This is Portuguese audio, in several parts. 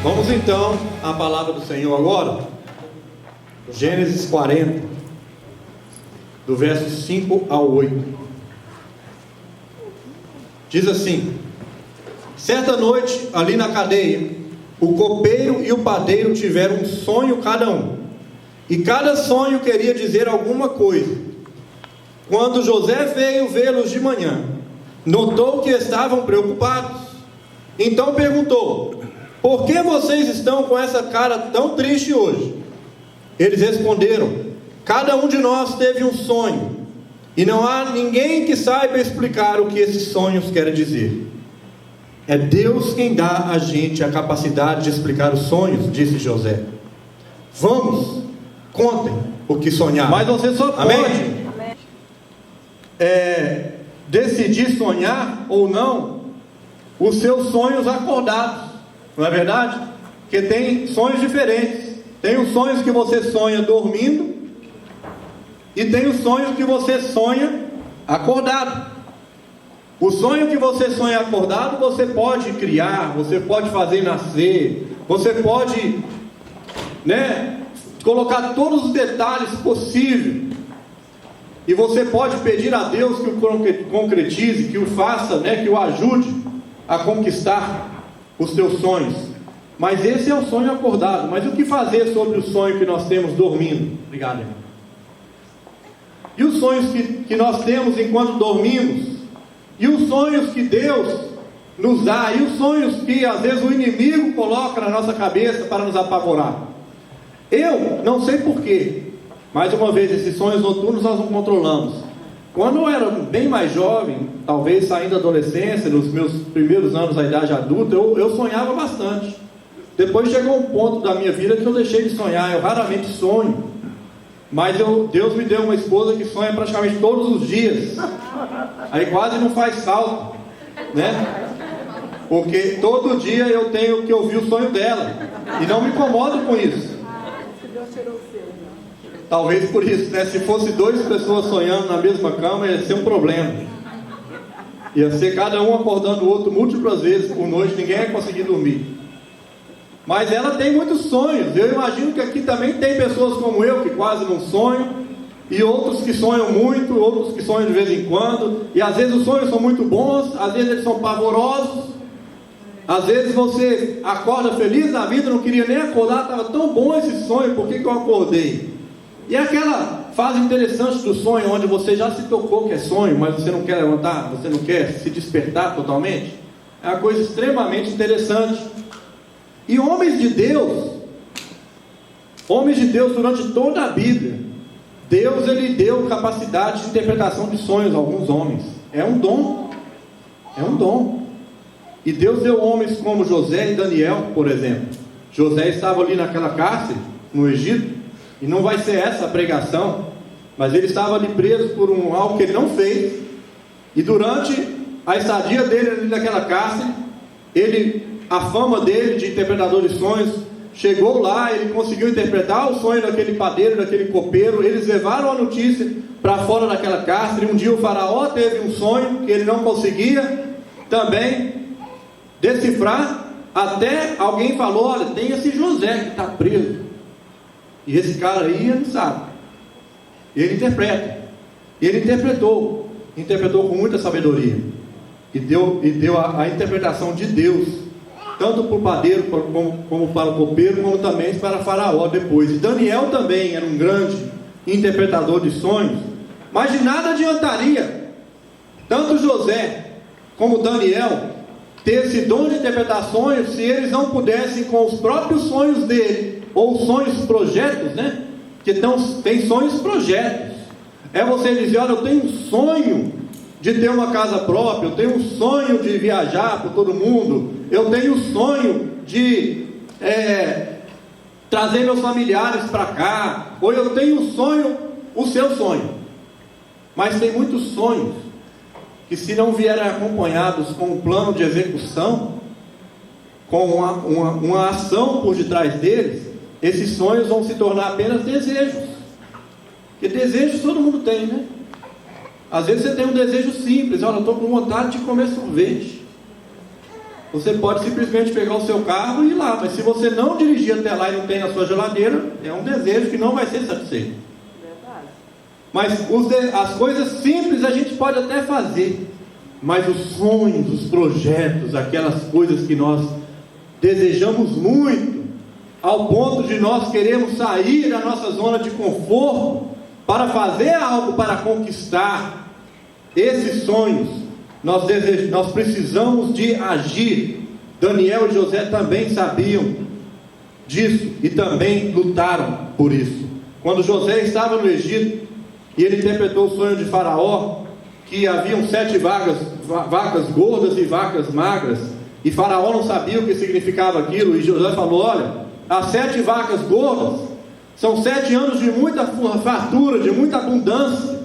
Vamos então à palavra do Senhor agora. Gênesis 40, do verso 5 ao 8. Diz assim: certa noite, ali na cadeia, o copeiro e o padeiro tiveram um sonho cada um, e cada sonho queria dizer alguma coisa. Quando José veio vê-los de manhã, notou que estavam preocupados. Então perguntou: por que vocês estão com essa cara tão triste hoje? Eles responderam: cada um de nós teve um sonho, e não há ninguém que saiba explicar o que esses sonhos querem dizer. É Deus quem dá a gente a capacidade de explicar os sonhos, disse José. Vamos, contem o que sonhar. Mas você só pode decidir sonhar ou não os seus sonhos acordados, não é verdade? Porque tem sonhos diferentes. Tem os sonhos que você sonha dormindo, e tem os sonhos que você sonha acordado. O sonho que você sonha acordado, você pode criar, você pode fazer nascer, você pode, colocar todos os detalhes possíveis, e você pode pedir a Deus que o concretize, que o faça, que o ajude a conquistar os seus sonhos. Mas esse é o sonho acordado. Mas o que fazer sobre o sonho que nós temos dormindo? Obrigado, irmão. E os sonhos que nós temos enquanto dormimos? E os sonhos que Deus nos dá? E os sonhos que às vezes o inimigo coloca na nossa cabeça para nos apavorar? Eu não sei porquê. Mais uma vez, esses sonhos noturnos nós não controlamos. Quando eu era bem mais jovem, talvez saindo da adolescência, nos meus primeiros anos da idade adulta, eu sonhava bastante. Depois chegou um ponto da minha vida que eu deixei de sonhar. Eu raramente sonho. Mas Deus me deu uma esposa que sonha praticamente todos os dias. Aí quase não faz salto, Porque todo dia eu tenho que ouvir o sonho dela. E não me incomodo com isso. Talvez por isso, Se fosse 2 pessoas sonhando na mesma cama, ia ser um problema. Ia ser cada um acordando o outro múltiplas vezes por noite, ninguém ia conseguir dormir. Mas ela tem muitos sonhos. Eu imagino que aqui também tem pessoas como eu, que quase não sonham, e outros que sonham muito, outros que sonham de vez em quando. E às vezes os sonhos são muito bons, às vezes eles são pavorosos. Às vezes você acorda feliz da vida, não queria nem acordar, estava tão bom esse sonho, por que eu acordei? E é aquela fase interessante do sonho, onde você já se tocou que é sonho, mas você não quer levantar, você não quer se despertar totalmente. É uma coisa extremamente interessante. E homens de Deus durante toda a Bíblia, Deus ele deu capacidade de interpretação de sonhos a alguns homens. É um dom. E Deus deu homens como José e Daniel, por exemplo. José estava ali naquela cárcere, no Egito, e não vai ser essa a pregação, mas ele estava ali preso por algo que ele não fez, e durante a estadia dele ali naquela cárcere, a fama dele de interpretador de sonhos chegou lá, ele conseguiu interpretar o sonho daquele padeiro, daquele copeiro. Eles levaram a notícia para fora daquela cárcere. Um dia o faraó teve um sonho que ele não conseguia também decifrar, até alguém falou: olha, tem esse José que está preso, e esse cara aí não sabe. Ele interpreta. Ele interpretou com muita sabedoria, e deu a interpretação de Deus, tanto para o padeiro como para o copeiro, como também para Faraó depois. E Daniel também era um grande interpretador de sonhos. Mas de nada adiantaria tanto José como Daniel ter esse dom de interpretar sonhos, se eles não pudessem, com os próprios sonhos dele, ou sonhos projetos, que tem sonhos projetos. É você dizer: olha, eu tenho um sonho de ter uma casa própria, eu tenho um sonho de viajar por todo mundo, eu tenho um sonho de trazer meus familiares para cá, ou eu tenho um sonho, o seu sonho. Mas tem muitos sonhos que, se não vierem acompanhados com um plano de execução, com uma ação por detrás deles, esses sonhos vão se tornar apenas desejos. Porque desejos todo mundo tem, Às vezes você tem um desejo simples: olha, eu estou com vontade de comer sorvete. Você pode simplesmente pegar o seu carro e ir lá, mas se você não dirigir até lá e não tem na sua geladeira, é um desejo que não vai ser satisfeito. Mas as coisas simples a gente pode até fazer, mas os sonhos, os projetos, aquelas coisas que nós desejamos muito, ao ponto de nós queremos sair da nossa zona de conforto para fazer algo, para conquistar esses sonhos, nós precisamos de agir. Daniel e José também sabiam disso e também lutaram por isso. Quando José estava no Egito e ele interpretou o sonho de Faraó, que haviam 7 vacas gordas e vacas magras, e Faraó não sabia o que significava aquilo, e José falou: olha, as 7 vacas gordas são 7 anos de muita fartura, de muita abundância,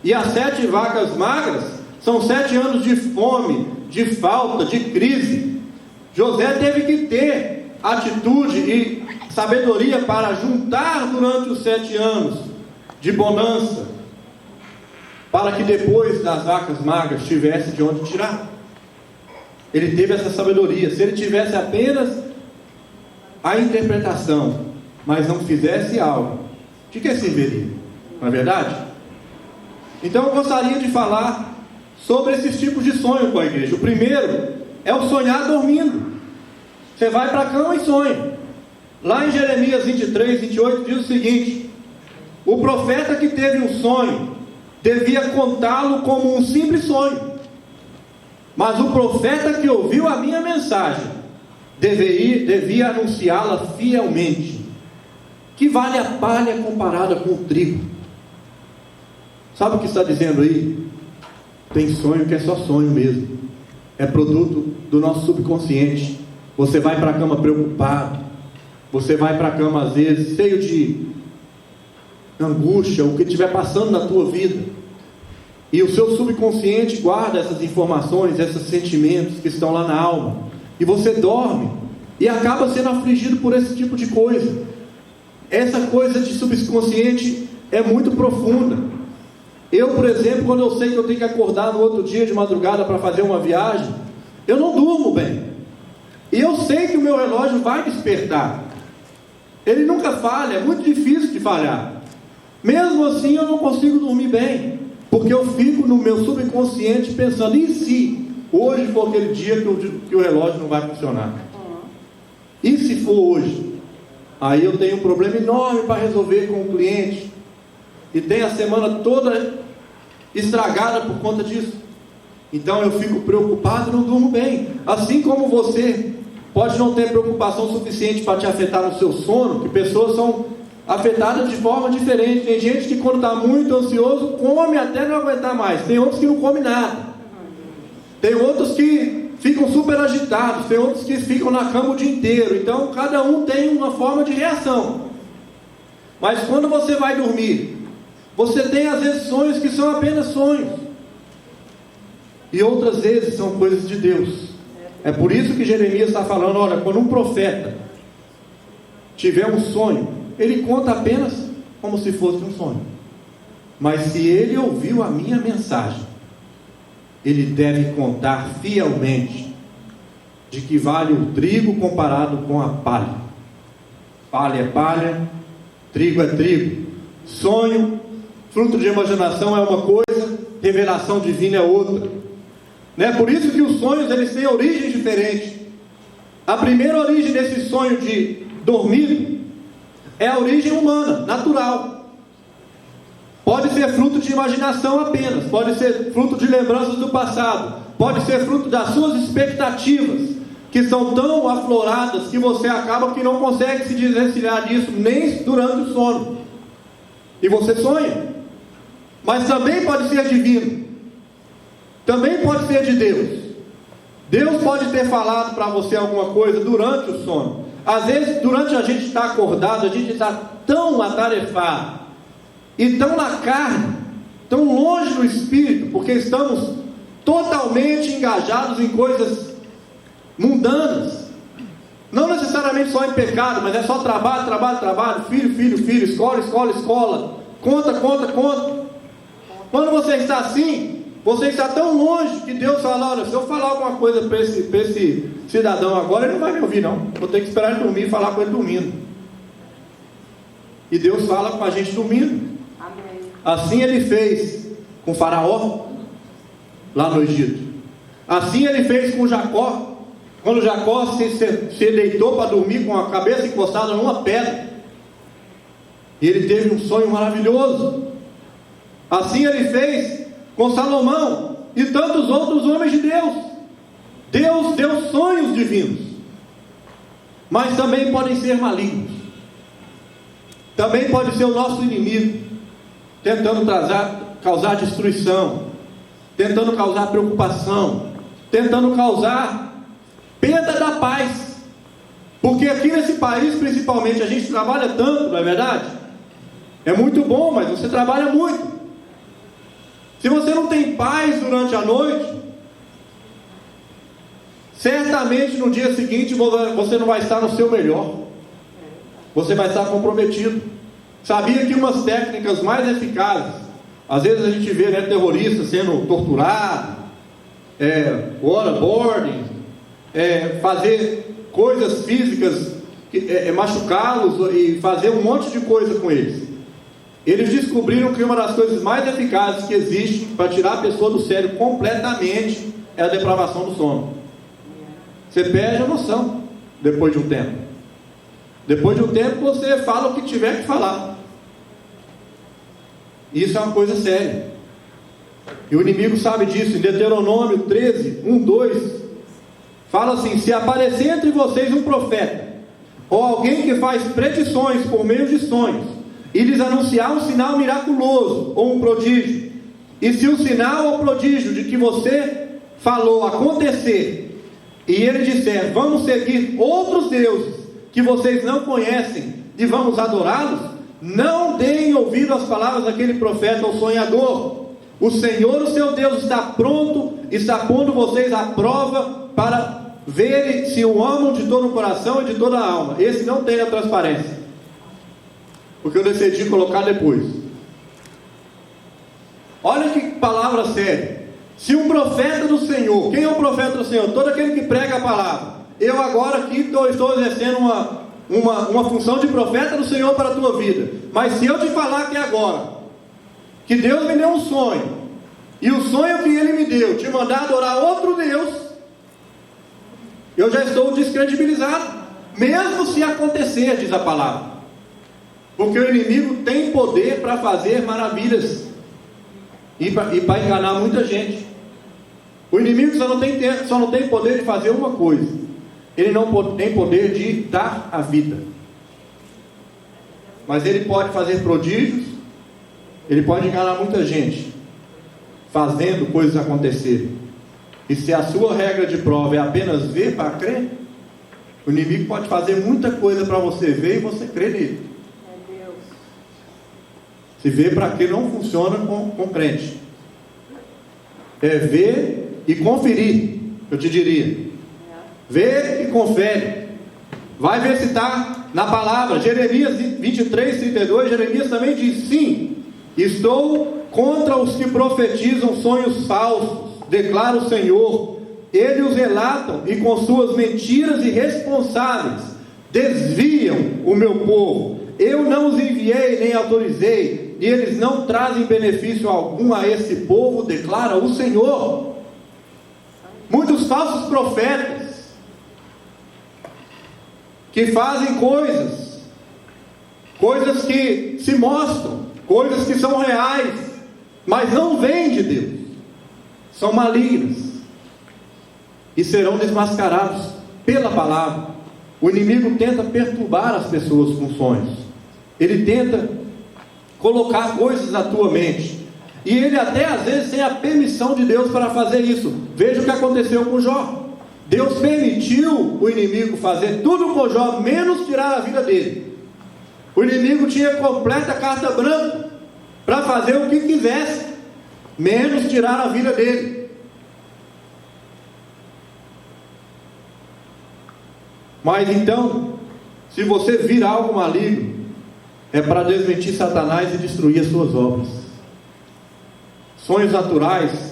e as 7 vacas magras são 7 anos de fome, de falta, de crise. José teve que ter atitude e sabedoria para juntar durante os 7 anos de bonança, para que depois das vacas magras tivesse de onde tirar. Ele teve essa sabedoria. Se ele tivesse apenas a interpretação, mas não fizesse algo, de que serviria? Não é verdade? Então eu gostaria de falar sobre esses tipos de sonho com a igreja. O primeiro é o sonhar dormindo. Você vai para a cama e sonha. Lá em Jeremias 23, 28 diz o seguinte: o profeta que teve um sonho devia contá-lo como um simples sonho, mas o profeta que ouviu a minha mensagem devia anunciá-la fielmente. Que vale a palha comparada com o trigo? Sabe o que está dizendo aí? Tem sonho que é só sonho mesmo, é produto do nosso subconsciente. Você vai para a cama preocupado, você vai para a cama às vezes cheio de angústia, o que estiver passando na tua vida, e o seu subconsciente guarda essas informações, esses sentimentos que estão lá na alma, e você dorme e acaba sendo afligido por esse tipo de coisa. Essa coisa de subconsciente é muito profunda. Eu, por exemplo, quando eu sei que eu tenho que acordar no outro dia de madrugada para fazer uma viagem, eu não durmo bem, e eu sei que o meu relógio vai despertar. Ele nunca falha, é muito difícil de falhar. Mesmo assim eu não consigo dormir bem, porque eu fico no meu subconsciente pensando: e se hoje for aquele dia que o relógio não vai funcionar? E se for hoje? Aí eu tenho um problema enorme para resolver com o cliente, e tem a semana toda estragada por conta disso. Então eu fico preocupado e não durmo bem. Assim como você pode não ter preocupação suficiente para te afetar no seu sono, que pessoas são afetadas de forma diferente. Tem gente que, quando está muito ansioso, come até não aguentar mais. Tem outros que não comem nada. Tem outros que ficam super agitados. Tem outros que ficam na cama o dia inteiro. Então cada um tem uma forma de reação. Mas quando você vai dormir, você tem às vezes sonhos que são apenas sonhos, e outras vezes são coisas de Deus. É por isso que Jeremias está falando: olha, quando um profeta tiver um sonho, ele conta apenas como se fosse um sonho, mas se ele ouviu a minha mensagem, ele deve contar fielmente, de que vale o trigo comparado com a palha. Palha é palha, trigo é trigo. Sonho, fruto de imaginação é uma coisa, revelação divina é outra. Por isso que os sonhos, eles têm origens diferentes. A primeira origem desse sonho de dormir é a origem humana, natural. Pode ser fruto de imaginação apenas, pode ser fruto de lembranças do passado, pode ser fruto das suas expectativas, que são tão afloradas que você acaba que não consegue se desvencilhar disso nem durante o sono, e você sonha. Mas também pode ser divino, também pode ser de Deus. Deus pode ter falado para você alguma coisa durante o sono. Às vezes, durante a gente estar acordado, a gente está tão atarefado e tão na carne, tão longe do Espírito, porque estamos totalmente engajados em coisas mundanas, não necessariamente só em pecado, mas é só trabalho, trabalho, trabalho, filho, filho, filho, escola, escola, escola, conta, conta, conta. Quando você está assim, Você está tão longe que Deus fala: olha, se eu falar alguma coisa para esse cidadão agora, ele não vai me ouvir não. Vou ter que esperar ele dormir e falar com ele dormindo. E Deus fala com a gente dormindo. Amém. Assim Ele fez com Faraó, lá no Egito. Assim Ele fez com Jacó, quando Jacó se deitou para dormir com a cabeça encostada numa pedra. E ele teve um sonho maravilhoso. Assim Ele fez com Salomão e tantos outros homens de Deus. Deus deu sonhos divinos, mas também podem ser malignos. Também pode ser o nosso inimigo, tentando causar destruição, tentando causar preocupação, tentando causar perda da paz. Porque aqui nesse país, principalmente, a gente trabalha tanto, não é verdade? É muito bom, mas você trabalha muito. Se você não tem paz durante a noite, certamente no dia seguinte você não vai estar no seu melhor. Você vai estar comprometido. Sabia que umas técnicas mais eficazes, às vezes a gente vê, né, terroristas sendo torturados, waterboarding, fazer coisas físicas, machucá-los e fazer um monte de coisa com eles. Eles descobriram que uma das coisas mais eficazes que existe para tirar a pessoa do sério completamente é a depravação do sono. Você perde a noção depois de um tempo. Depois de um tempo você fala o que tiver que falar. Isso é uma coisa séria. E o inimigo sabe disso. Em Deuteronômio 13, 1, 2, fala assim: se aparecer entre vocês um profeta, ou alguém que faz predições por meio de sonhos, e lhes anunciar um sinal miraculoso, ou um prodígio, e se o sinal ou prodígio de que você falou acontecer, e ele disser: vamos seguir outros deuses que vocês não conhecem e vamos adorá-los, não deem ouvido às palavras daquele profeta ou sonhador. O Senhor, o seu Deus, está pronto, está pondo vocês à prova para verem se o amam de todo o coração e de toda a alma. Esse não tem a transparência, porque eu decidi colocar depois. Olha que palavra séria. Se um profeta do Senhor, quem é o profeta do Senhor? Todo aquele que prega a palavra. Eu agora aqui estou exercendo uma função de profeta do Senhor para a tua vida. Mas se eu te falar aqui agora que Deus me deu um sonho, e o sonho que Ele me deu, te mandar adorar outro Deus, eu já estou descredibilizado, mesmo se acontecer, diz a palavra. Porque o inimigo tem poder para fazer maravilhas e para enganar muita gente. O inimigo só não tem poder de fazer uma coisa: ele não tem poder de dar a vida. Mas ele pode fazer prodígios, ele pode enganar muita gente, fazendo coisas acontecerem. E se a sua regra de prova é apenas ver para crer, o inimigo pode fazer muita coisa para você ver e você crer nele. Se ver para crer não funciona com crente. É ver e conferir, eu te diria. Vê e confere. Vai ver se está na palavra. Jeremias 23, 32, Jeremias também diz: sim, estou contra os que profetizam sonhos falsos, declara o Senhor. Eles os relatam e com suas mentiras irresponsáveis desviam o meu povo. Eu não os enviei nem autorizei, e eles não trazem benefício algum a esse povo, declara o Senhor. Muitos falsos profetas que fazem coisas que se mostram, coisas que são reais, mas não vêm de Deus, são malignas e serão desmascarados pela palavra. O inimigo tenta perturbar as pessoas com sonhos, ele tenta colocar coisas na tua mente, e ele até às vezes tem a permissão de Deus para fazer isso. Veja o que aconteceu com Jó. Deus permitiu o inimigo fazer tudo com Jó, menos tirar a vida dele. O inimigo tinha completa carta branca para fazer o que quisesse, menos tirar a vida dele. Mas então, se você vir algo maligno, é para desmentir Satanás e destruir as suas obras. Sonhos naturais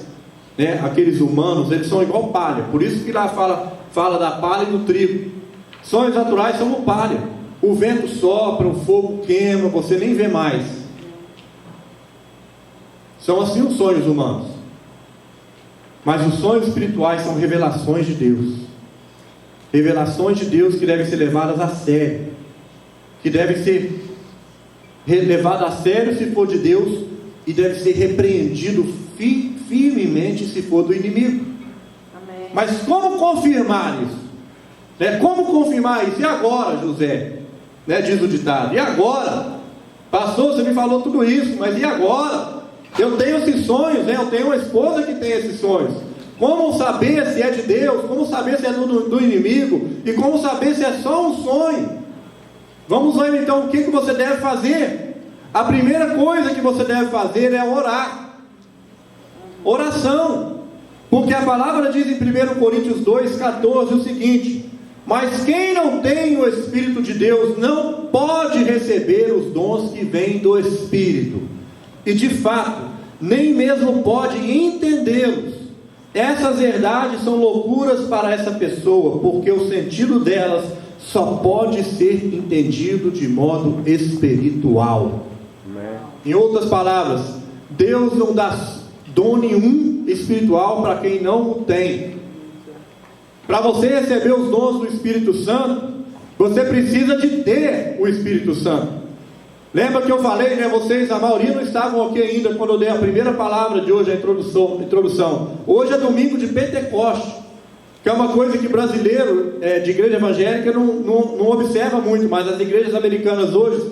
né, aqueles humanos, eles são igual palha. Por isso que lá fala da palha e do trigo. Sonhos naturais são como palha. O vento sopra, o fogo queima, você nem vê mais. São assim os sonhos humanos. Mas os sonhos espirituais são revelações de Deus. Revelações de Deus que devem ser levadas a sério. Que devem ser levadas a sério se for de Deus, e deve ser repreendido firmemente se for do inimigo. Amém. Mas como confirmar isso? Né? Como confirmar isso? E agora, José? Né? Diz o ditado. E agora? Pastor, você me falou tudo isso, mas e agora? Eu tenho esses sonhos, né? Eu tenho uma esposa que tem esses sonhos. Como saber se é de Deus? Como saber se é do inimigo? E como saber se é só um sonho? Vamos ver então o que você deve fazer. A primeira coisa que você deve fazer é orar. Oração. Porque a palavra diz em 1 Coríntios 2,14 o seguinte: mas quem não tem o Espírito de Deus não pode receber os dons que vêm do Espírito, e de fato nem mesmo pode entendê-los. Essas verdades são loucuras para essa pessoa, porque o sentido delas só pode ser entendido de modo espiritual. Em outras palavras, Deus não dá dom nenhum espiritual para quem não o tem. Para você receber os dons do Espírito Santo, você precisa de ter o Espírito Santo. Lembra que eu falei, né? Vocês, a maioria não estavam aqui ainda quando eu dei a primeira palavra de hoje, a introdução. Hoje é domingo de Pentecoste, que é uma coisa que brasileiro de igreja evangélica não observa muito, mas as igrejas americanas hoje,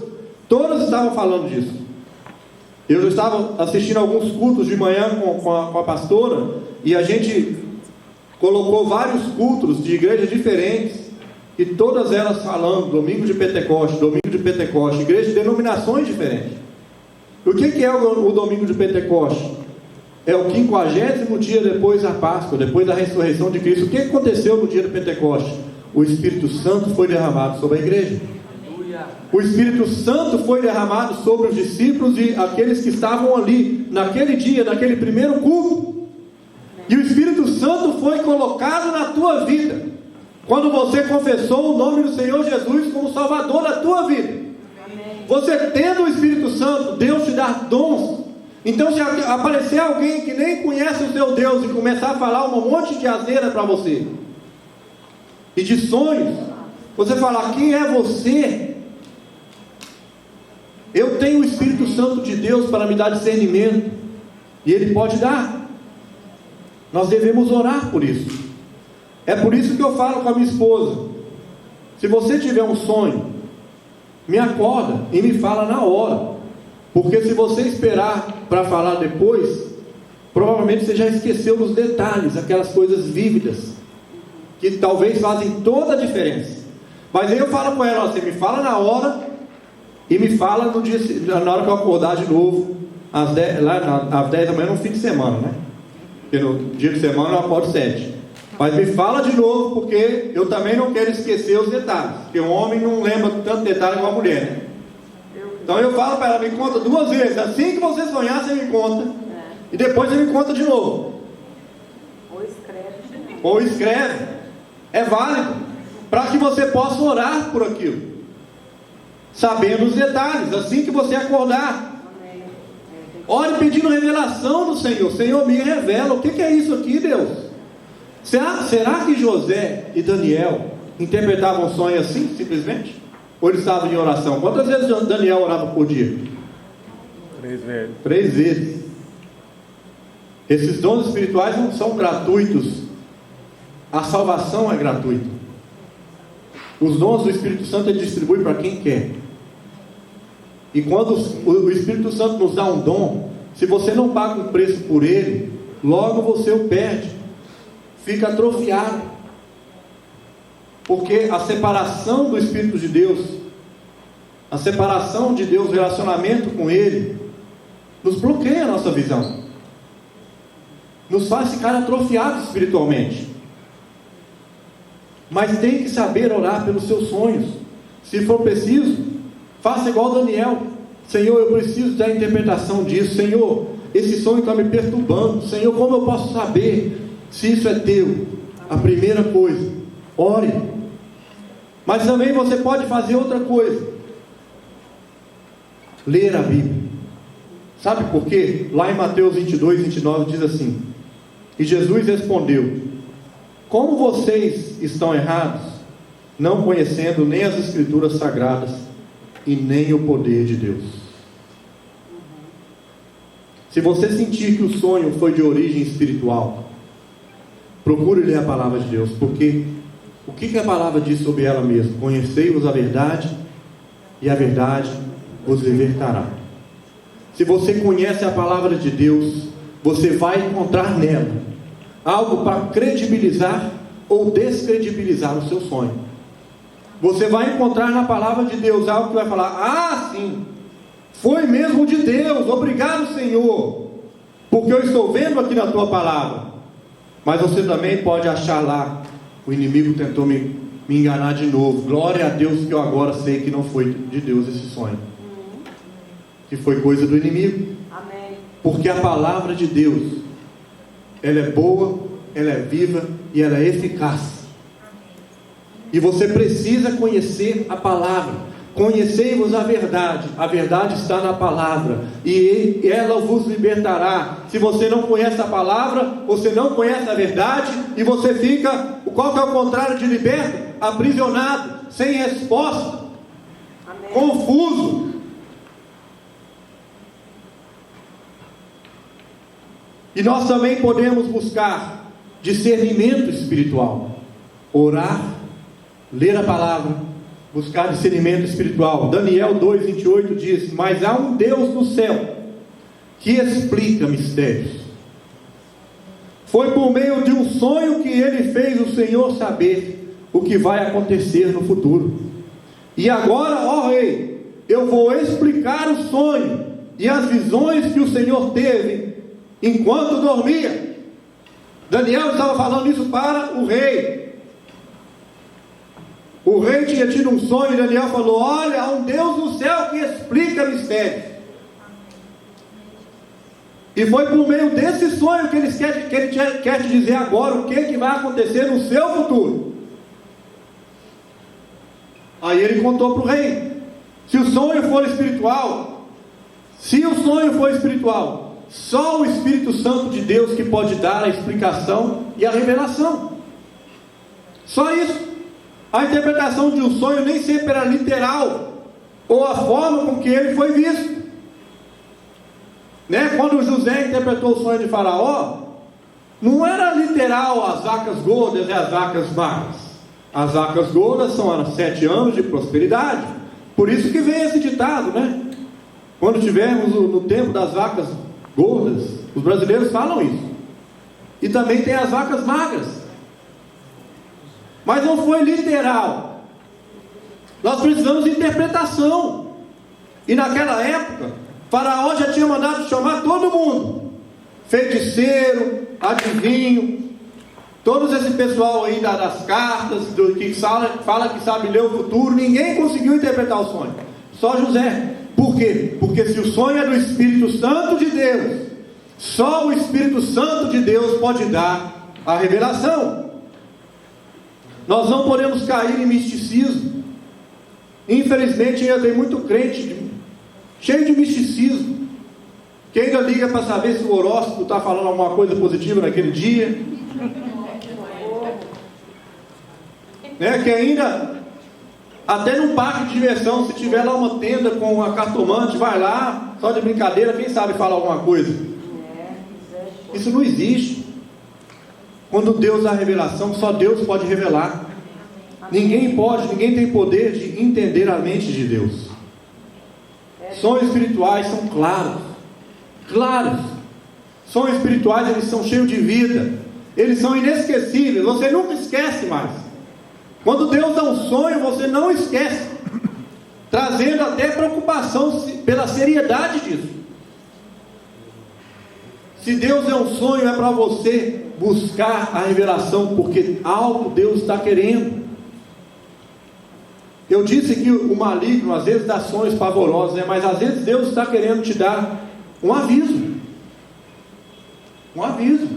todas estavam falando disso. Eu já estava assistindo alguns cultos de manhã com a pastora, e a gente colocou vários cultos de igrejas diferentes, e todas elas falando domingo de Pentecoste, igrejas de denominações diferentes. O que é o domingo de Pentecoste? É o 50º dia depois da Páscoa, depois da ressurreição de Cristo. O que aconteceu no dia de Pentecoste? O Espírito Santo foi derramado sobre a igreja. O Espírito Santo foi derramado sobre os discípulos e aqueles que estavam ali, naquele dia, naquele primeiro culto. E o Espírito Santo foi colocado na tua vida, quando você confessou o nome do Senhor Jesus como Salvador da tua vida. Amém. Você tendo o Espírito Santo, Deus te dá dons. Então se aparecer alguém que nem conhece o seu Deus e começar a falar um monte de asneira para você, e de sonhos, você falar: quem é você? Eu tenho o Espírito Santo de Deus para me dar discernimento, e Ele pode dar. Nós devemos orar por isso. É por isso que eu falo com a minha esposa: se você tiver um sonho, me acorda e me fala na hora, porque se você esperar para falar depois, provavelmente você já esqueceu dos detalhes, aquelas coisas vívidas, que talvez fazem toda a diferença. Mas aí eu falo com ela: você me fala na hora, e me fala no dia, na hora que eu acordar de novo, às 10 da manhã, no fim de semana, né? Porque no dia de semana eu acordo 7. Mas me fala de novo, porque eu também não quero esquecer os detalhes, porque o homem não lembra tanto detalhe como a mulher, né? Então eu falo para ela: me conta 2 vezes, assim que você sonhar, você me conta, e depois você me conta de novo. Ou escreve. É válido, para que você possa orar por aquilo, sabendo os detalhes, assim que você acordar. Ore pedindo revelação do Senhor. Senhor, me revela, o que é isso aqui, Deus? Será que José e Daniel interpretavam sonho assim, simplesmente? Ou eles estavam em oração? Quantas vezes Daniel orava por dia? 3 vezes. 3 vezes. Esses dons espirituais não são gratuitos. A salvação é gratuita. Os dons do Espírito Santo Ele distribui para quem quer. E quando o Espírito Santo nos dá um dom, se você não paga um preço por ele, logo você o perde, fica atrofiado. Porque a separação do Espírito de Deus, a separação de Deus, o relacionamento com Ele, nos bloqueia a nossa visão, nos faz ficar atrofiados espiritualmente. Mas tem que saber orar pelos seus sonhos. Se for preciso, faça igual Daniel: Senhor, eu preciso da interpretação disso. Senhor, esse sonho está me perturbando. Senhor, como eu posso saber se isso é teu? A primeira coisa, ore. Mas também você pode fazer outra coisa: ler a Bíblia. Sabe por quê? Lá em Mateus 22, 29 diz assim: e Jesus respondeu: como vocês estão errados, não conhecendo nem as Escrituras Sagradas e nem o poder de Deus. Se você sentir que o sonho foi de origem espiritual, procure ler a palavra de Deus, porque o que a palavra diz sobre ela mesma? Conhecei-vos a verdade, e a verdade vos libertará. Se você conhece a palavra de Deus, você vai encontrar nela algo para credibilizar ou descredibilizar o seu sonho. Você vai encontrar na palavra de Deus algo que vai falar: ah, sim, foi mesmo de Deus, obrigado, Senhor, porque eu estou vendo aqui na tua palavra. Mas você também pode achar lá: o inimigo tentou me enganar de novo. Glória a Deus que eu agora sei que não foi de Deus esse sonho, que foi coisa do inimigo. Amém. Porque a palavra de Deus, ela é boa, ela é viva e ela é eficaz. E você precisa conhecer a palavra. Conhecei-vos a verdade está na palavra, e ela vos libertará. Se você não conhece a palavra, você não conhece a verdade, e você fica, qual que é o contrário de liberto? Aprisionado, sem resposta. Amém. Confuso. E nós também podemos buscar discernimento espiritual, orar, ler a palavra, buscar discernimento espiritual. Daniel 2:28 diz: mas há um Deus no céu que explica mistérios. Foi por meio de um sonho que ele fez o Senhor saber o que vai acontecer no futuro. E agora, ó rei, eu vou explicar o sonho e as visões que o Senhor teve enquanto dormia. Daniel estava falando isso para o rei. O rei tinha tido um sonho e Daniel falou: olha, há um Deus no céu que explica mistérios. E foi por meio desse sonho que ele quer te dizer agora o que vai acontecer no seu futuro. Aí ele contou para o rei. Se o sonho for espiritual, só o Espírito Santo de Deus que pode dar a explicação e a revelação. Só isso. A interpretação de um sonho nem sempre era literal, ou a forma com que ele foi visto. Quando José interpretou o sonho de Faraó, não era literal as vacas gordas e as vacas magras. As vacas gordas são 7 anos de prosperidade. Por isso que vem esse ditado, Quando tivermos no tempo das vacas gordas, os brasileiros falam isso. E também tem as vacas magras. Mas não foi literal. Nós precisamos de interpretação. E naquela época, Faraó já tinha mandado chamar todo mundo: feiticeiro, adivinho, todos esse pessoal aí das cartas, que fala que sabe ler o futuro. Ninguém conseguiu interpretar o sonho, só José. Por quê? Porque se o sonho é do Espírito Santo de Deus, só o Espírito Santo de Deus pode dar a revelação. Nós não podemos cair em misticismo. Infelizmente ainda tem muito crente cheio de misticismo, que ainda liga para saber se o horóscopo está falando alguma coisa positiva naquele dia, que ainda, até num parque de diversão, se tiver lá uma tenda com a cartomante, vai lá, só de brincadeira, quem sabe fala alguma coisa. Isso não existe. Quando Deus dá a revelação, só Deus pode revelar. Ninguém tem poder de entender a mente de Deus. Sonhos espirituais são claros. Sonhos espirituais, eles são cheios de vida. Eles são inesquecíveis, você nunca esquece mais. Quando Deus dá um sonho, você não esquece, trazendo até preocupação pela seriedade disso. Se Deus é um sonho, é para você buscar a revelação, porque algo Deus está querendo. Eu disse que o maligno às vezes dá sonhos pavorosos, mas às vezes Deus está querendo te dar um aviso. Um aviso.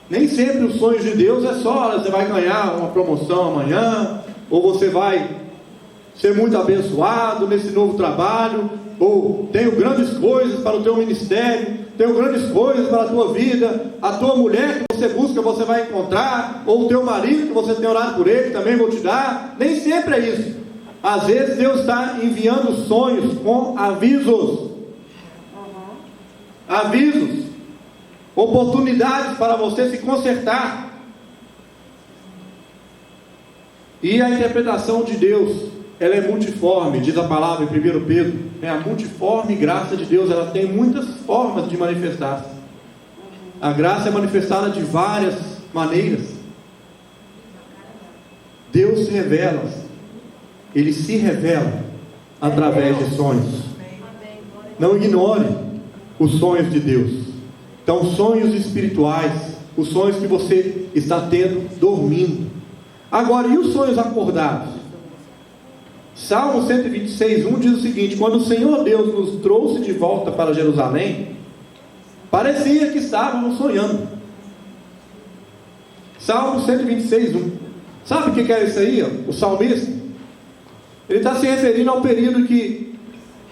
Nem sempre os sonhos de Deus é só, olha, você vai ganhar uma promoção amanhã, ou você vai ser muito abençoado nesse novo trabalho, ou tenho grandes coisas para o teu ministério, tenho grandes coisas para a tua vida, a tua mulher que você busca você vai encontrar, ou o teu marido que você tem orado por ele, também vou te dar. Nem sempre é isso. Às vezes Deus está enviando sonhos com avisos. Avisos, oportunidades para você se consertar. E a interpretação de Deus, ela é multiforme, diz a palavra em 1 Pedro, a multiforme graça de Deus, ela tem muitas formas de manifestar-se. A graça é manifestada de várias maneiras. Deus se revela, Ele se revela através de sonhos. Não ignore os sonhos de Deus. Então, sonhos espirituais, os sonhos que você está tendo dormindo. Agora, e os sonhos acordados? Salmo 126:1 diz o seguinte: quando o Senhor Deus nos trouxe de volta para Jerusalém, parecia que estávamos sonhando. Salmo 126:1. Sabe o que é isso aí? O salmista, ele está se referindo ao período que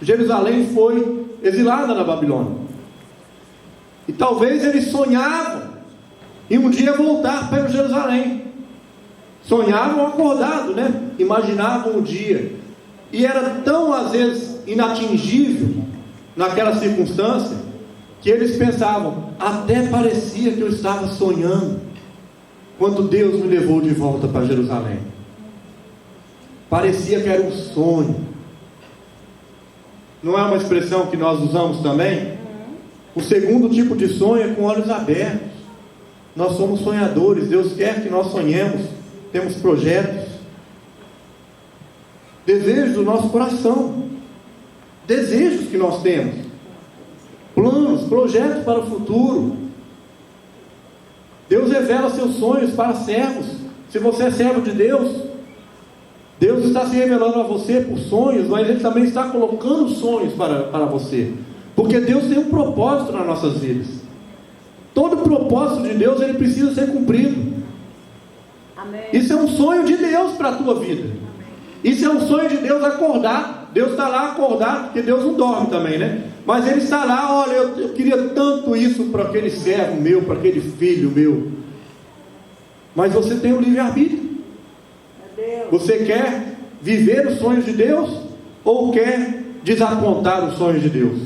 Jerusalém foi exilada na Babilônia. E talvez eles sonhavam em um dia voltar para Jerusalém. Sonhavam acordado, né? Imaginavam o dia. E era tão, às vezes, inatingível naquela circunstância, que eles pensavam, até parecia que eu estava sonhando quando Deus me levou de volta para Jerusalém. Parecia que era um sonho. Não é uma expressão que nós usamos também? O segundo tipo de sonho é com olhos abertos. Nós somos sonhadores. Deus quer que nós sonhemos. Temos projetos, desejos do nosso coração, desejos que nós temos, planos, projetos para o futuro. Deus revela seus sonhos para servos. Se você é servo de Deus, Deus está se revelando a você por sonhos, mas Ele também está colocando sonhos para você, porque Deus tem um propósito nas nossas vidas. Todo propósito de Deus, ele precisa ser cumprido. Amém. Isso é um sonho de Deus para a tua vida. Amém. Isso é um sonho de Deus acordado. Deus está lá acordado, porque Deus não dorme também, né? Mas Ele está lá, olha, eu queria tanto isso para aquele servo meu, para aquele filho meu. Mas você tem o livre-arbítrio. Você quer viver os sonhos de Deus, ou quer desapontar os sonhos de Deus?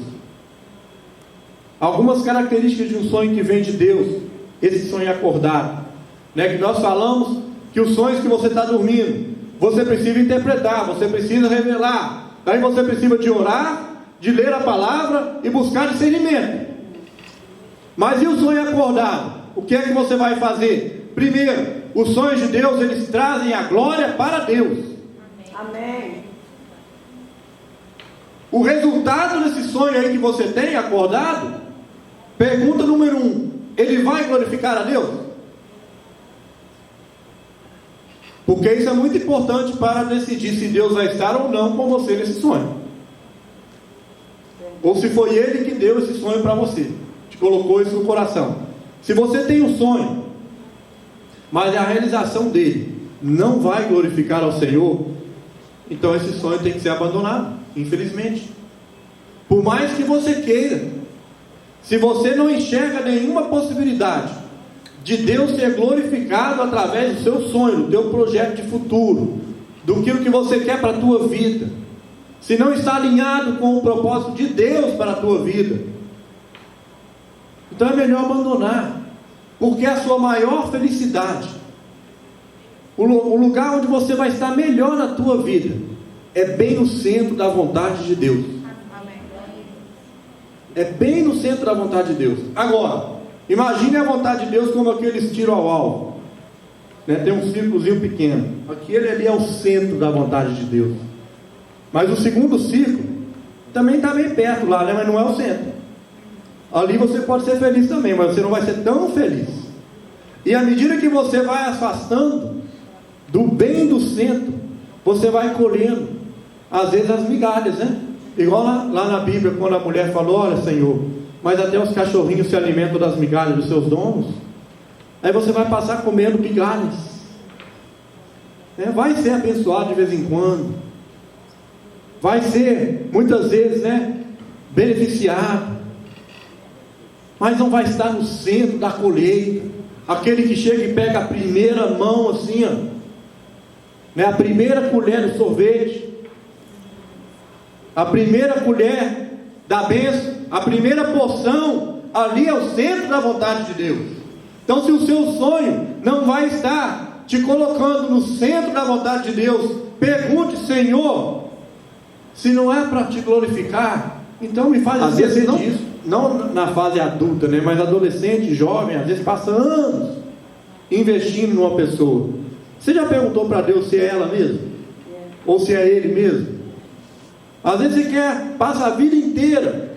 Algumas características de um sonho que vem de Deus, esse sonho acordado, né? Que nós falamos que os sonhos que você está dormindo, você precisa interpretar, você precisa revelar. Daí você precisa de orar, de ler a palavra e buscar discernimento. Mas e o sonho acordado? O que é que você vai fazer? Primeiro, os sonhos de Deus, eles trazem a glória para Deus. Amém. O resultado desse sonho aí que você tem acordado, pergunta número 1, ele vai glorificar a Deus? Porque isso é muito importante para decidir se Deus vai estar ou não com você nesse sonho. Ou se foi Ele que deu esse sonho para você, te colocou isso no coração. Se você tem um sonho, mas a realização dele não vai glorificar ao Senhor, então esse sonho tem que ser abandonado, infelizmente. Por mais que você queira, se você não enxerga nenhuma possibilidade de Deus ser glorificado através do seu sonho, do teu projeto de futuro, do que você quer para a tua vida, se não está alinhado com o propósito de Deus para a tua vida, então é melhor abandonar, porque a sua maior felicidade, o lugar onde você vai estar melhor na tua vida, é bem no centro da vontade de Deus. É bem no centro da vontade de Deus. Agora, imagine a vontade de Deus como aqueles tiros ao alvo, né? Tem um círculozinho pequeno, aquele ali é o centro da vontade de Deus. Mas o segundo círculo também está bem perto lá, né? Mas não é o centro. Ali você pode ser feliz também, mas você não vai ser tão feliz. E à medida que você vai afastando do bem do centro, você vai colhendo, às vezes, as migalhas, né? Igual lá na Bíblia, quando a mulher falou: olha, Senhor, mas até os cachorrinhos se alimentam das migalhas dos seus donos. Aí você vai passar comendo migalhas. Vai ser abençoado de vez em quando. Vai ser, muitas vezes, beneficiado. Mas não vai estar no centro da colheita. Aquele que chega e pega a primeira mão assim, a primeira colher do sorvete, a primeira colher da bênção, a primeira porção, ali é o centro da vontade de Deus. Então, se o seu sonho não vai estar te colocando no centro da vontade de Deus, pergunte: Senhor, se não é para te glorificar, então me faz esquecer disso. Não na fase adulta, mas adolescente, jovem, às vezes passa anos investindo numa pessoa. Você já perguntou para Deus se é ela mesmo? Ou se é ele mesmo? Às vezes você passa a vida inteira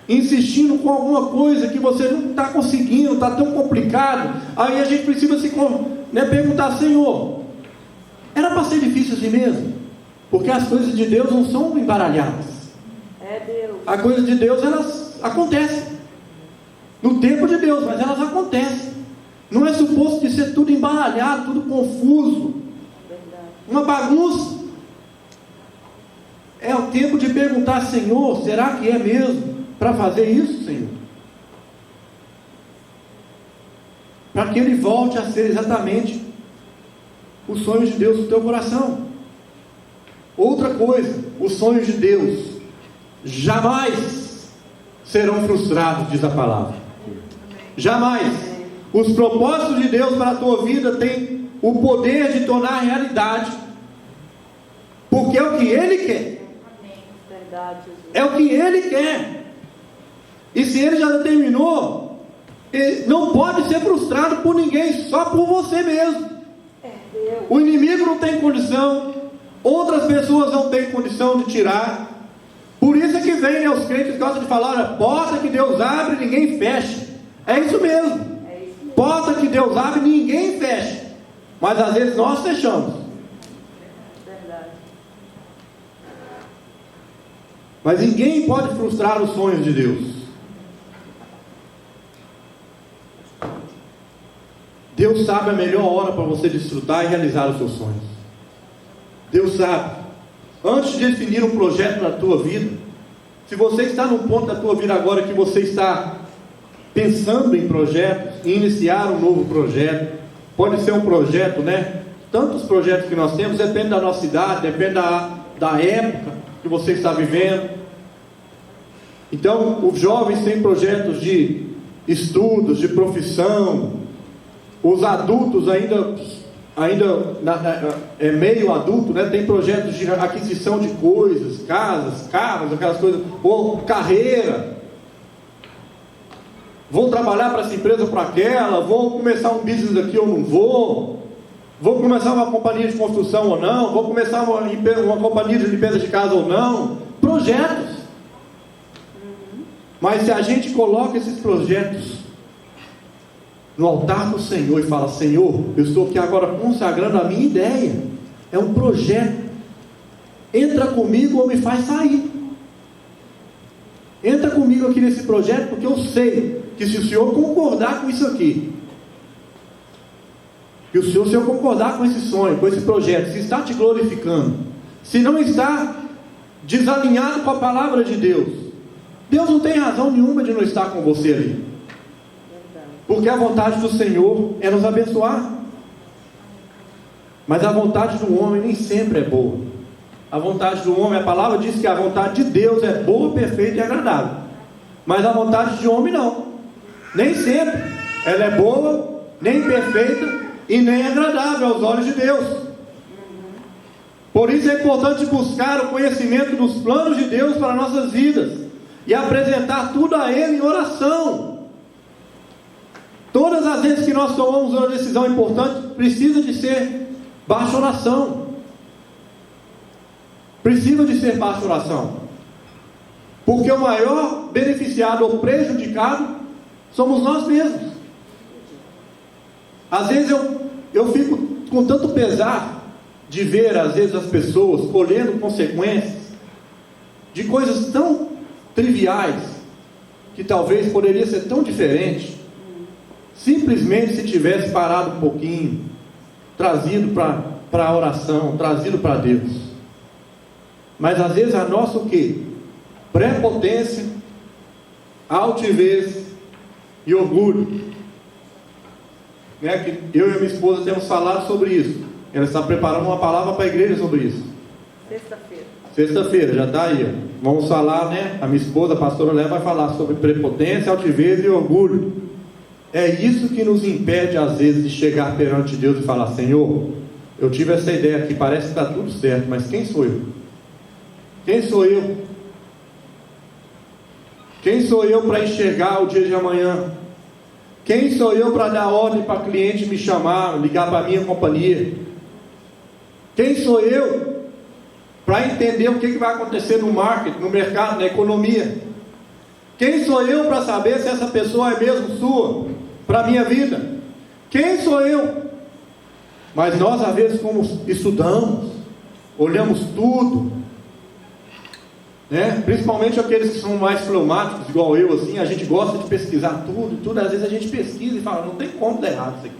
insistindo com alguma coisa que você não está conseguindo, está tão complicado. Aí a gente precisa se perguntar: Senhor, era para ser difícil assim mesmo? Porque as coisas de Deus não são embaralhadas. Deus. As coisas de Deus, elas acontecem no tempo de Deus, mas elas acontecem. Não é suposto de ser tudo embaralhado, tudo confuso, uma bagunça. É o tempo de perguntar: Senhor, será que é mesmo para fazer isso, Senhor? Para que Ele volte a ser exatamente os sonhos de Deus no teu coração. Outra coisa, os sonhos de Deus jamais serão frustrados, diz a palavra. Jamais. Os propósitos de Deus para a tua vida têm o poder de tornar realidade, porque é o que Ele quer. É o que Ele quer. E se Ele já determinou, não pode ser frustrado por ninguém, só por você mesmo. O inimigo não tem condição, outras pessoas não têm condição de tirar. Por isso é que vem, os crentes gostam de falar: porta que Deus abre, ninguém fecha. É isso mesmo. Porta que Deus abre, ninguém fecha. Mas às vezes nós fechamos. Verdade. Mas ninguém pode frustrar os sonhos de Deus. Deus sabe a melhor hora para você desfrutar e realizar os seus sonhos. Deus sabe. Antes de definir um projeto na tua vida, se você está num ponto da tua vida agora que você está pensando em projetos, em iniciar um novo projeto, pode ser um projeto, tantos projetos que nós temos, depende da nossa idade, depende da época que você está vivendo. Então, os jovens têm projetos de estudos, de profissão. Os adultos ainda meio adulto, tem projetos de aquisição de coisas, casas, carros, aquelas coisas, ou carreira. Vou trabalhar para essa empresa ou para aquela, vou começar um business aqui ou não vou começar uma companhia de construção ou não, vou começar uma companhia de limpeza de casa ou não. Projetos. Mas se a gente coloca esses projetos no altar do Senhor e fala: Senhor, eu estou aqui agora consagrando a minha ideia, é um projeto, entra comigo ou me faz sair. Entra comigo aqui nesse projeto, porque eu sei que se o Senhor concordar com isso aqui, que se eu concordar com esse sonho, com esse projeto, se está te glorificando, se não está desalinhado com a palavra de Deus, Deus não tem razão nenhuma de não estar com você ali. Porque a vontade do Senhor é nos abençoar. Mas a vontade do homem nem sempre é boa. A vontade do homem, a palavra diz que a vontade de Deus é boa, perfeita e agradável. Mas a vontade de homem não. Nem sempre ela é boa, nem perfeita e nem agradável aos olhos de Deus. Por isso é importante buscar o conhecimento dos planos de Deus para nossas vidas e apresentar tudo a Ele em oração. Todas as vezes que nós tomamos uma decisão importante, precisa de ser baixa oração. Precisa de ser baixa oração. Porque o maior beneficiado ou prejudicado somos nós mesmos. Às vezes eu fico com tanto pesar de ver, às vezes, as pessoas colhendo consequências de coisas tão triviais, que talvez poderia ser tão diferente, simplesmente se tivesse parado um pouquinho, trazido para a oração, trazido para Deus. Mas às vezes a nossa o quê? Prepotência, altivez e orgulho. Né? Que eu e a minha esposa temos falado sobre isso. Ela está preparando uma palavra para a igreja sobre isso. Sexta-feira, já está aí. Ó. Vamos falar, né? A minha esposa, a pastora Léa, vai falar sobre prepotência, altivez e orgulho. É isso que nos impede às vezes de chegar perante Deus e falar: Senhor, eu tive essa ideia aqui, parece que está tudo certo, mas quem sou eu? Quem sou eu? Quem sou eu para enxergar o dia de amanhã? Quem sou eu para dar ordem para cliente me chamar, ligar para a minha companhia? Quem sou eu para entender o que vai acontecer no marketing, no mercado, na economia? Quem sou eu para saber se essa pessoa é mesmo sua para a minha vida? Quem sou eu? Mas nós às vezes, como estudamos, olhamos tudo, né? Principalmente aqueles que são mais fleumáticos, igual eu, assim, a gente gosta de pesquisar tudo, às vezes a gente pesquisa e fala: não tem como dar errado isso aqui.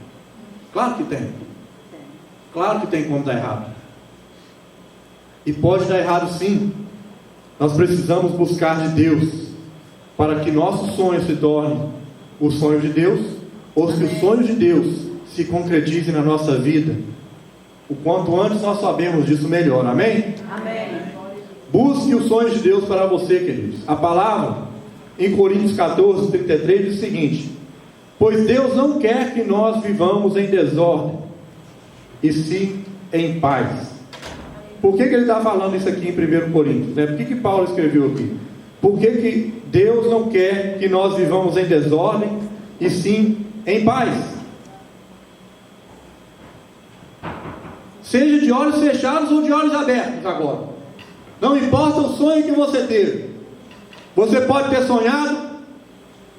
Claro que tem. Claro que tem como dar errado. E pode dar errado sim. Nós precisamos buscar de Deus, para que nossos sonhos se tornem os sonhos de Deus, ou se os sonhos de Deus se concretizem na nossa vida. O quanto antes nós sabemos disso, melhor. Amém? Amém. Busque os sonhos de Deus para você, queridos. A palavra em Coríntios 14, 33 diz o seguinte: pois Deus não quer que nós vivamos em desordem, e sim em paz. Por que ele está falando isso aqui em 1 Coríntios? Né? Por que Paulo escreveu aqui? Por que Deus não quer que nós vivamos em desordem, e sim em paz? Seja de olhos fechados ou de olhos abertos agora. Não importa o sonho que você teve. Você pode ter sonhado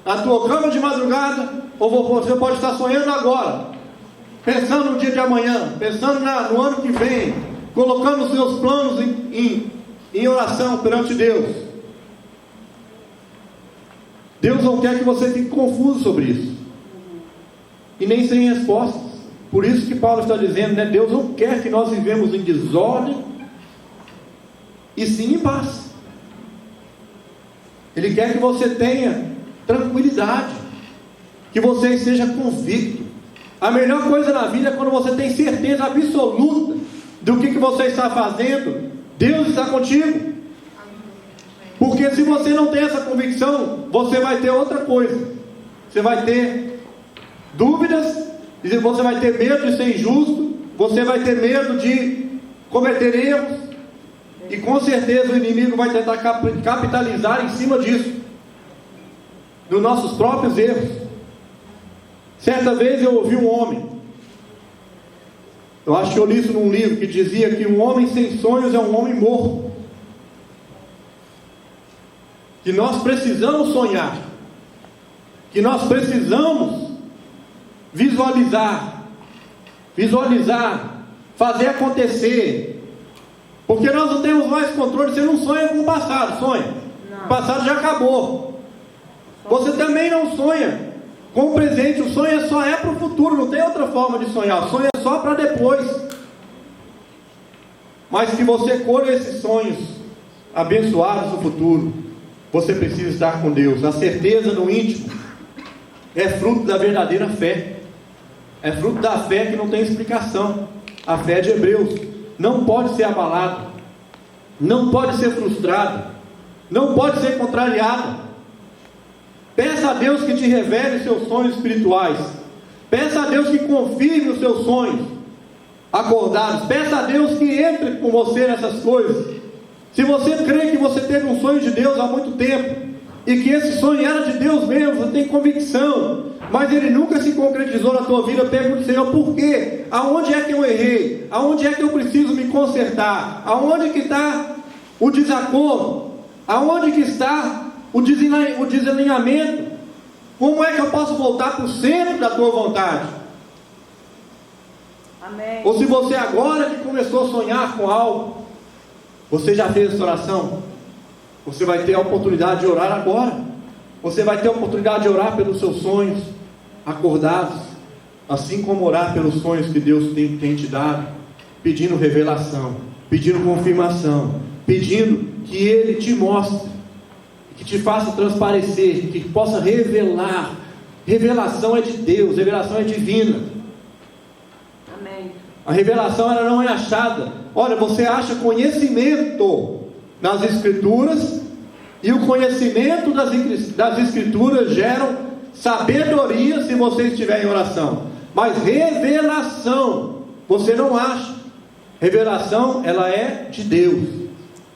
na tua cama de madrugada, ou você pode estar sonhando agora, pensando no dia de amanhã, pensando no ano que vem, colocando os seus planos em oração perante Deus. Deus não quer que você fique confuso sobre isso, e nem sem respostas. Por isso que Paulo está dizendo, né? Deus não quer que nós vivemos em desordem, e sim em paz. Ele quer que você tenha tranquilidade, que você seja convicto. A melhor coisa na vida é quando você tem certeza absoluta do que você está fazendo. Deus está contigo. Porque se você não tem essa convicção, você vai ter outra coisa. Você vai ter dúvidas, você vai ter medo de ser injusto, você vai ter medo de cometer erros, e com certeza o inimigo vai tentar capitalizar em cima disso, dos nossos próprios erros. Certa vez eu ouvi um homem, eu acho que eu li isso num livro, que dizia que um homem sem sonhos é um homem morto. Que nós precisamos sonhar, que nós precisamos visualizar, fazer acontecer, porque nós não temos mais controle. Você não sonha com o passado, sonha. Não. O passado já acabou. Você também não sonha com o presente. O sonho só é para o futuro, não tem outra forma de sonhar. O sonho é só para depois. Mas que você colha esses sonhos abençoados no futuro, você precisa estar com Deus. A certeza no íntimo é fruto da verdadeira fé. É fruto da fé que não tem explicação. A fé de Hebreus não pode ser abalada, não pode ser frustrada, não pode ser contrariada. Peça a Deus que te revele os seus sonhos espirituais. Peça a Deus que confirme os seus sonhos acordados. Peça a Deus que entre com você nessas coisas. Se você crê que você teve um sonho de Deus há muito tempo, e que esse sonho era de Deus mesmo, você tem convicção, mas ele nunca se concretizou na tua vida, pergunte: Senhor, por quê? Aonde é que eu errei? Aonde é que eu preciso me consertar? Aonde que está o desacordo? Aonde que está o desalinhamento? Como é que eu posso voltar para o centro da tua vontade? Amém. Ou se você agora que começou a sonhar com algo, você já fez essa oração? Você vai ter a oportunidade de orar agora. Você vai ter a oportunidade de orar pelos seus sonhos acordados, assim como orar pelos sonhos que Deus tem te dado, pedindo revelação, pedindo confirmação, pedindo que Ele te mostre, que te faça transparecer, que possa revelar. Revelação é de Deus, revelação é divina. Amém. A revelação ela não é achada. Olha, você acha conhecimento nas Escrituras, e o conhecimento das Escrituras geram sabedoria se você estiver em oração. Mas revelação você não acha. Revelação ela é de Deus.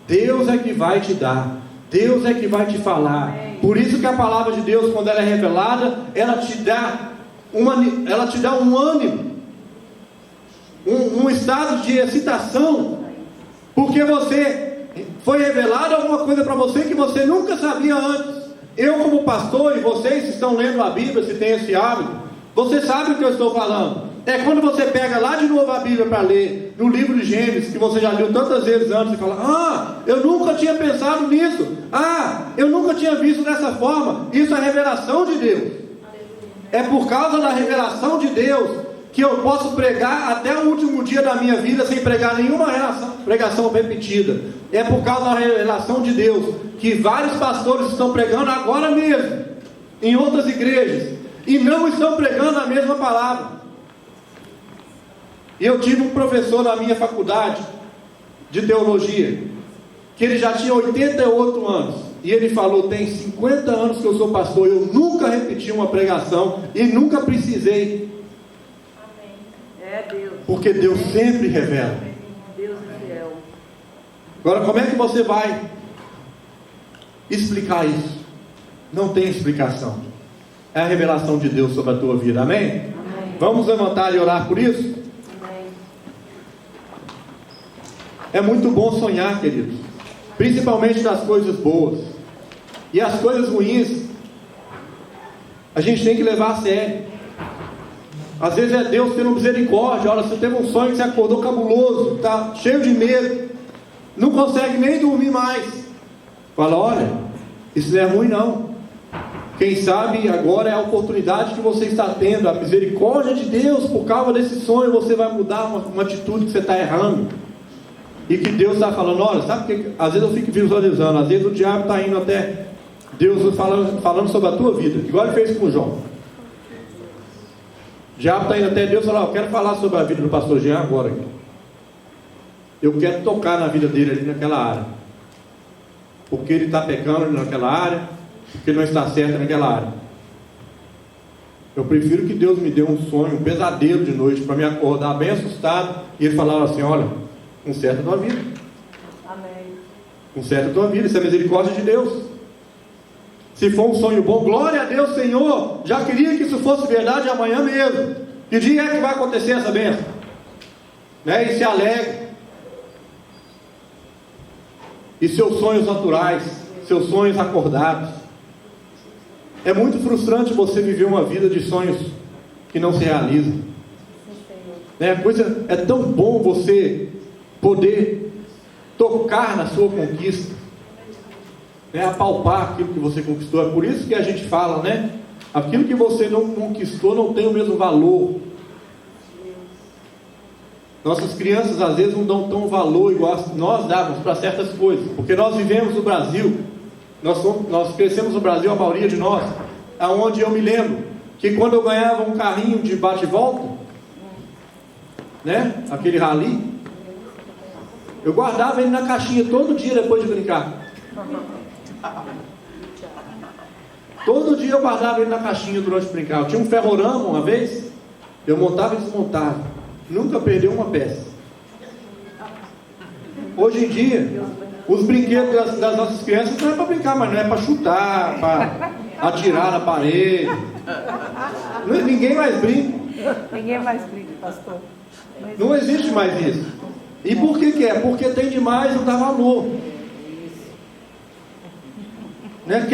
Deus é que vai te dar. Deus é que vai te falar. Por isso que a palavra de Deus, quando ela é revelada, ela te dá um ânimo, um estado de excitação, porque foi revelado alguma coisa para você que você nunca sabia antes. Eu, como pastor, e vocês que estão lendo a Bíblia, se tem esse hábito, você sabe o que eu estou falando. É quando você pega lá de novo a Bíblia para ler, no livro de Gênesis, que você já leu tantas vezes antes, e fala: eu nunca tinha pensado nisso, eu nunca tinha visto dessa forma. Isso é revelação de Deus. É por causa da revelação de Deus que eu posso pregar até o último dia da minha vida sem pregar nenhuma pregação repetida. É por causa da revelação de Deus que vários pastores estão pregando agora mesmo em outras igrejas e não estão pregando a mesma palavra. E eu tive um professor na minha faculdade de teologia, que ele já tinha 88 anos, e ele falou: tem 50 anos que eu sou pastor, eu nunca repeti uma pregação e nunca precisei. É Deus. Porque Deus sempre revela. Deus é fiel. Agora, como é que você vai explicar isso? Não tem explicação. É a revelação de Deus sobre a tua vida, amém? Amém. Vamos levantar e orar por isso? Amém. É muito bom sonhar, queridos, principalmente das coisas boas. E as coisas ruins a gente tem que levar a sério. Às vezes é Deus tendo misericórdia. Olha, você teve um sonho que você acordou cabuloso, está cheio de medo, não consegue nem dormir mais. Fala: olha, isso não é ruim não. Quem sabe agora é a oportunidade que você está tendo, a misericórdia de Deus. Por causa desse sonho você vai mudar uma atitude que você está errando, e que Deus está falando: olha, sabe que às vezes eu fico visualizando, às vezes o diabo está indo até Deus falando sobre a tua vida, igual ele fez com João. O diabo está indo até Deus e fala: eu quero falar sobre a vida do pastor Jean agora. Eu quero tocar na vida dele ali naquela área, porque ele está pecando naquela área, porque não está certo naquela área. Eu prefiro que Deus me dê um sonho, um pesadelo de noite, para me acordar bem assustado, e ele falar assim: olha, conserta a tua vida. Amém. Conserta a tua vida, isso é misericórdia de Deus. Se for um sonho bom, glória a Deus, Senhor, já queria que isso fosse verdade amanhã mesmo. Que dia é que vai acontecer essa bênção? Né? E se alegre. E seus sonhos naturais, seus sonhos acordados. É muito frustrante você viver uma vida de sonhos que não se realizam. É tão bom você poder tocar na sua conquista, apalpar aquilo que você conquistou. É por isso que a gente fala, né? Aquilo que você não conquistou não tem o mesmo valor. Nossas crianças às vezes não dão tão valor igual nós dávamos para certas coisas, porque nós vivemos no Brasil, nós crescemos no Brasil, a maioria de nós, aonde eu me lembro que quando eu ganhava um carrinho de bate-volta, né? Aquele rally, eu guardava ele na caixinha todo dia depois de brincar. Todo dia eu guardava ele na caixinha durante o brincar. Eu tinha um ferrorama uma vez, eu montava e desmontava, nunca perdeu uma peça. Hoje em dia, os brinquedos das nossas crianças não é para brincar, mas não é para chutar, para atirar na parede. Ninguém mais brinca. Ninguém mais brinca, pastor. Não existe mais isso. E por que é? Porque tem demais, não dá valor. Né?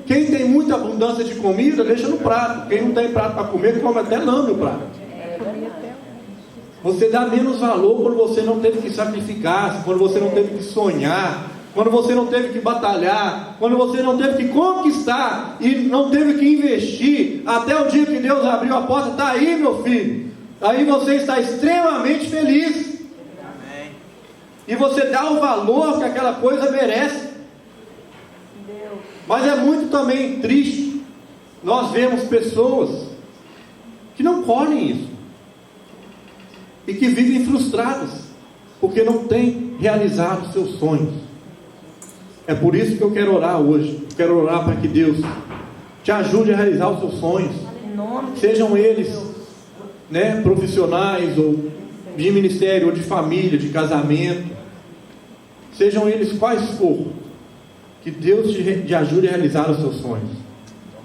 Quem tem muita abundância de comida, deixa no prato. Quem não tem prato para comer, come até lame o prato. Você dá menos valor quando você não teve que sacrificar, quando você não teve que sonhar, quando você não teve que batalhar, quando você não teve que conquistar e não teve que investir, até o dia que Deus abriu a porta, está aí, meu filho. Aí você está extremamente feliz. Amém. E você dá o valor que aquela coisa merece. Mas é muito também triste nós vemos pessoas que não colhem isso e que vivem frustradas porque não têm realizado os seus sonhos. É por isso que eu quero orar hoje. Eu quero orar para que Deus te ajude a realizar os seus sonhos, sejam eles, né, profissionais ou de ministério, ou de família, de casamento, sejam eles quais for. Que Deus te ajude a realizar os seus sonhos,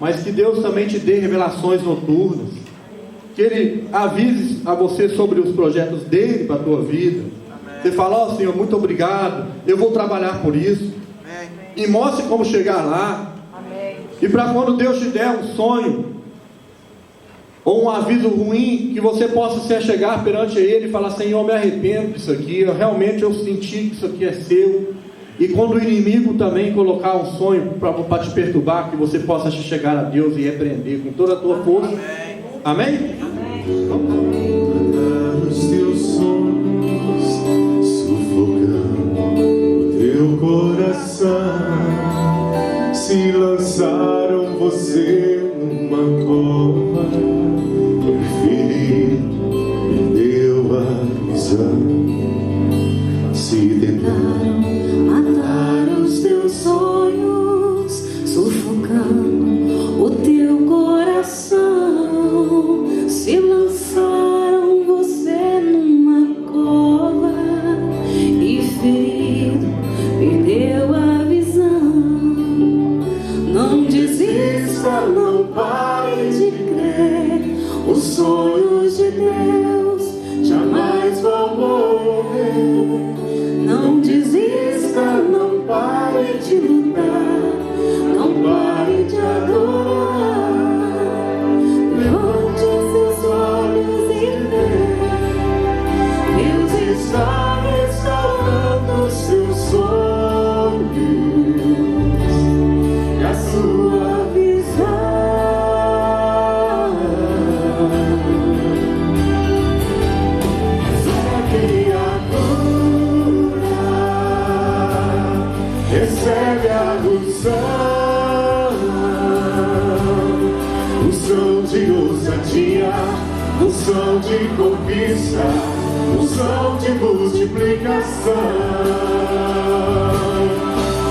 mas que Deus também te dê revelações noturnas, que Ele avise a você sobre os projetos dele para a tua vida. Amém. Você fala: ó Senhor, muito obrigado, eu vou trabalhar por isso. Amém. E mostre como chegar lá. Amém. E para quando Deus te der um sonho ou um aviso ruim, que você possa se achegar perante Ele e falar: Senhor, eu me arrependo disso aqui, eu senti que isso aqui é seu. E quando o inimigo também colocar um sonho para te perturbar, que você possa chegar a Deus e repreender com toda a tua força. Amém? Matar os teus sonhos, sufocando o teu coração. Se lançaram você numa cova, ferido, perdeu a visão. Se tentaram matar os teus sonhos, sufocando o teu coração. Se lançaram você numa cova e ferido, perdeu a visão. Não desista, não pare de crer. Os sonhos de Deus jamais vão morrer. Não desista, não pare de lutar, não pare de adorar. Levante seus olhos e vê. Deus está restaurando seus sonhos e a sua visão. Recebe a unção, unção de ousadia, unção de conquista, unção de multiplicação.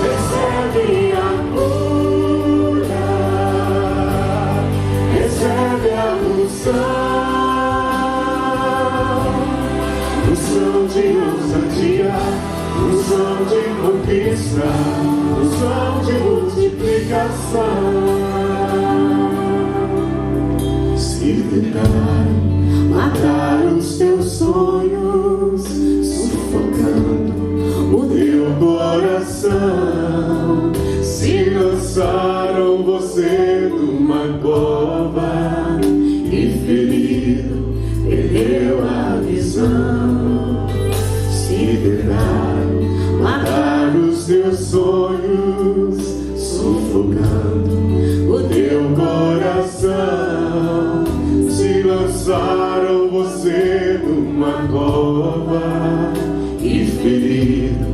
Recebe a cura, recebe a unção, unção de ousadia, unção de conquista, unção de multiplicação. Se tentaram matar os teus sonhos, sufocando o teu coração. Se lançaram você numa cova e ferido, perdeu a visão. Se tentaram matar os teus sonhos, sufocando o teu coração. Se lançaram você numa cova e ferido,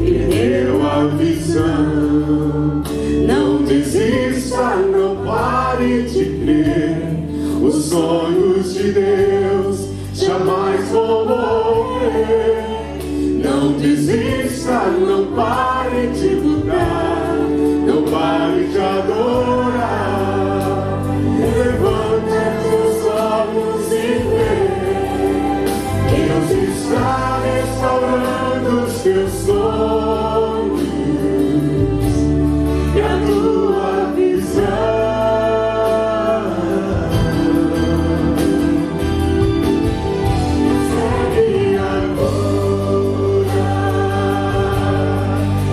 perdeu a visão. Não desista, não pare de crer. Os sonhos de Deus jamais vão morrer. Não desista, não pare de lutar, não pare de adorar. Levante seus olhos e vê. Deus está restaurando os teus sonhos e a tua visão.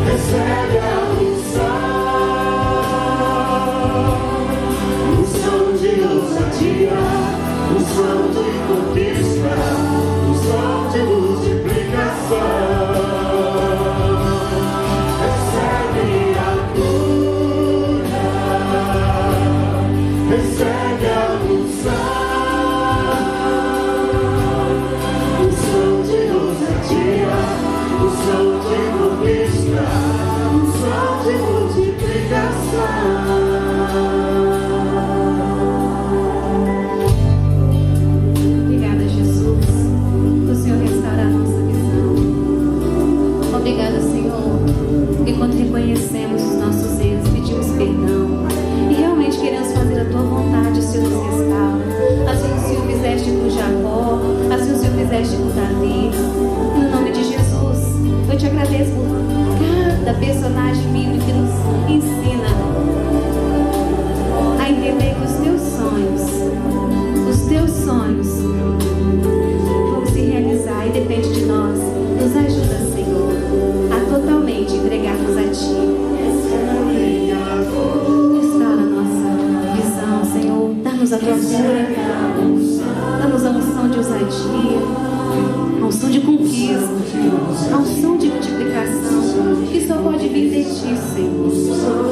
Recebe Davi. No nome de Jesus, eu te agradeço por cada personagem bíblico que nos ensina a entender que os teus sonhos vão se realizar e depende de nós. Nos ajuda, Senhor, a totalmente entregarmos a Ti. Restaura a nossa visão, Senhor. Dá-nos a Tua cura. Dá-nos a unção de ousadia, a unção de conquista, a unção de multiplicação, que só pode vir de Ti, Senhor.